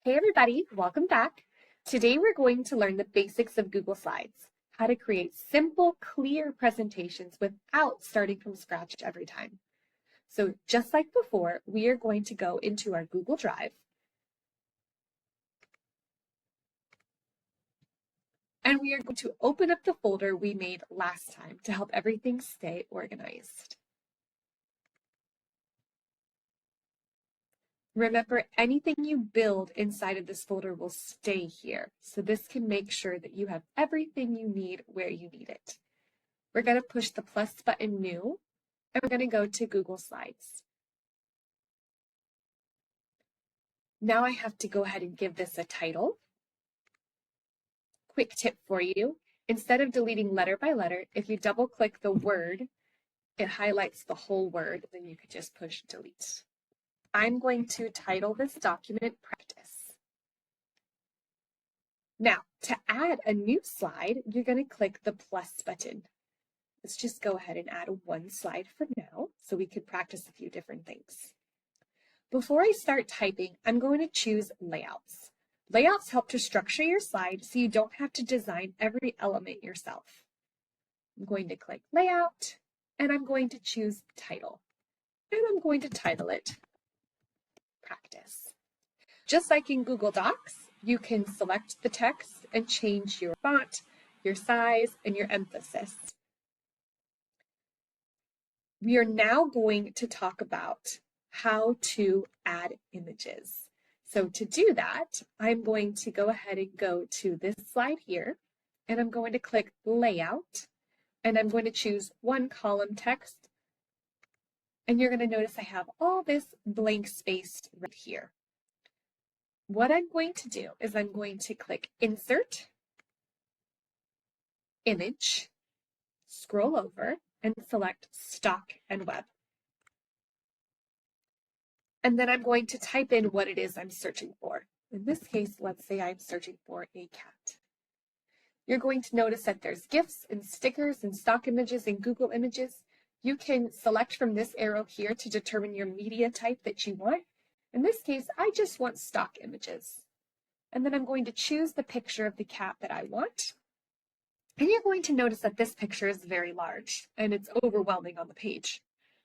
Hey everybody, welcome back. Today we're going to learn the basics of Google Slides, how to create simple, clear presentations without starting from scratch every time. So just like before, we are going to go into our Google Drive and we are going to open up the folder we made last time to help everything stay organized. Remember, anything you build inside of this folder will stay here. So this can make sure that you have everything you need where you need it. We're going to push the plus button new, and we're going to go to Google Slides. Now I have to go ahead and give this a title. Quick tip for you, instead of deleting letter by letter, if you double click the word, it highlights the whole word, then you could just push delete. I'm going to title this document Practice. Now, to add a new slide, you're going to click the plus button. Let's just go ahead and add one slide for now so we could practice a few different things. Before I start typing, I'm going to choose Layouts. Layouts help to structure your slide so you don't have to design every element yourself. I'm going to click Layout, and I'm going to choose Title. And I'm going to title it Practice. Just like in Google Docs, you can select the text and change your font, your size, and your emphasis. We are now going to talk about how to add images. So to do that, I'm going to go ahead and go to this slide here, and I'm going to click Layout, and I'm going to choose one column text. And you're going to notice I have all this blank space right here. What I'm going to do is I'm going to click Insert, Image, scroll over, and select Stock and Web. And then I'm going to type in what it is I'm searching for. In this case, let's say I'm searching for a cat. You're going to notice that there's GIFs and stickers and stock images and Google Images. You can select from this arrow here to determine your media type that you want. In this case, I just want stock images. And then I'm going to choose the picture of the cat that I want. And you're going to notice that this picture is very large and it's overwhelming on the page.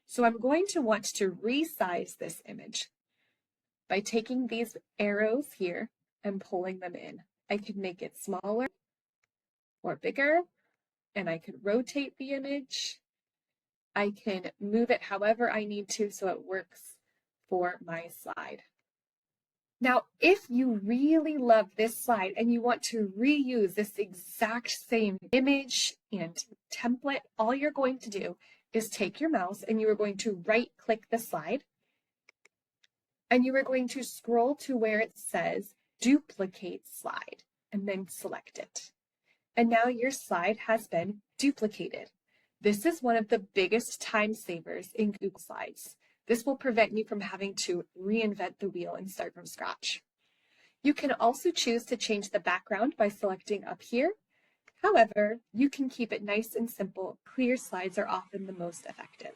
So I'm going to want to resize this image by taking these arrows here and pulling them in. I could make it smaller or bigger, and I could rotate the image. I can move it however I need to so it works for my slide. Now, if you really love this slide and you want to reuse this exact same image and template, all you're going to do is take your mouse and you are going to right-click the slide and you are going to scroll to where it says Duplicate Slide and then select it. And now your slide has been duplicated. This is one of the biggest time savers in Google Slides. This will prevent you from having to reinvent the wheel and start from scratch. You can also choose to change the background by selecting up here. However, you can keep it nice and simple. Clear slides are often the most effective.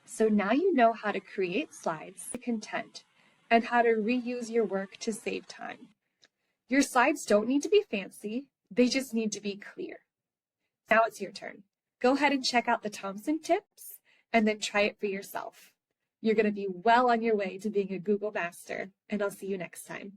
So now you know how to create slides, content, and how to reuse your work to save time. Your slides don't need to be fancy, they just need to be clear. Now it's your turn. Go ahead and check out the Thompson tips and then try it for yourself. You're going to be well on your way to being a Google master, and I'll see you next time.